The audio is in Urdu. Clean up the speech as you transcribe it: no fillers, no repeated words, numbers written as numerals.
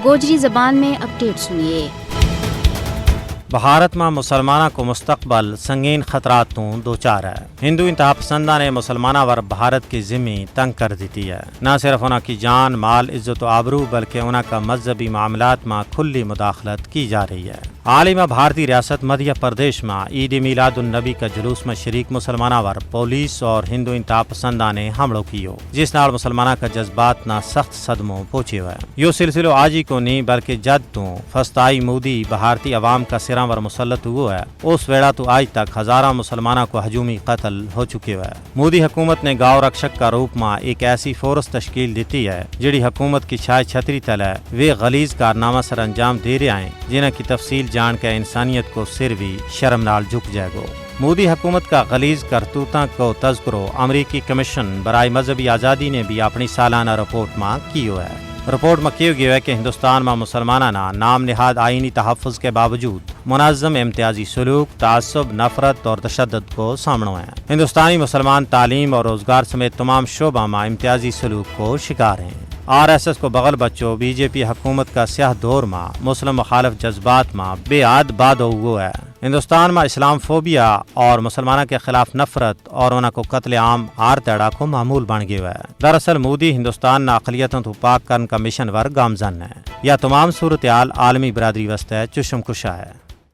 گوجری زبان میں اپڈیٹ سنیے۔ بھارت میں مسلمانہ کو مستقبل سنگین خطرات تو دوچار ہے۔ ہندو انتہا پسندہ نے مسلمانہ ور بھارت کی ذمہ تنگ کر دیتی ہے۔ نہ صرف انہوں کی جان، مال، عزت و آبرو بلکہ انہوں کا مذہبی معاملات میں کھلی مداخلت کی جا رہی ہے۔ حال ہی میں بھارتی ریاست مدھیہ پردیش میں عید میلاد النبی کا جلوس میں شریک مسلمانہ ور پولیس اور ہندو انتہا پسندہ نے حملوں کیو، جس نال مسلمانہ کا جذبات نہ سخت صدموں پہنچے ہوئے۔ یہ سلسلہ آج ہی کو نہیں بلکہ جد تو فسطائی مودی بھارتی عوام کا سراں ور مسلط ہوا ہے، اس ویڑا تو آج تک ہزارہ مسلمانہ کو ہجومی قتل ہو چکے ہوئے۔ مودی حکومت نے گاؤں رکشک کا روپ میں ایک ایسی فورس تشکیل دیتی ہے جڑی حکومت کی چھائے چھتری تلے وہ غلیظ کارنامہ سر انجام دے رہے ہیں جنہ کی تفصیل جان کے انسانیت کو سر بھی شرم نال جھک جائے گا۔ مودی حکومت کا غلیظ کرتوتوں کو تذکرو امریکی کمیشن برائے مذہبی آزادی نے بھی اپنی سالانہ رپورٹ میں کی ہوا ہے۔ رپورٹ میں کیا گیا ہے کہ ہندوستان میں مسلمانہ نام نہاد آئینی تحفظ کے باوجود منظم امتیازی سلوک، تعصب، نفرت اور تشدد کو سامنے ہیں۔ ہندوستانی مسلمان تعلیم اور روزگار سمیت تمام شعبہ میں امتیازی سلوک کو شکار ہیں۔ RSS کو بغل بچو بی جے پی حکومت کا سیاہ دور میں مسلم مخالف جذبات میں بے عاد باد ہوا ہے۔ ہندوستان میں اسلام فوبیا اور مسلمانوں کے خلاف نفرت اور انہوں کو قتل عام ہر تیڑا کو معمول بن گیا ہے۔ دراصل مودی ہندوستان نہ اقلیتوں تو پاک کرن کا مشن ور گامزن ہے۔ یا تمام صورتحال عالمی برادری وسط چشم کشا ہے۔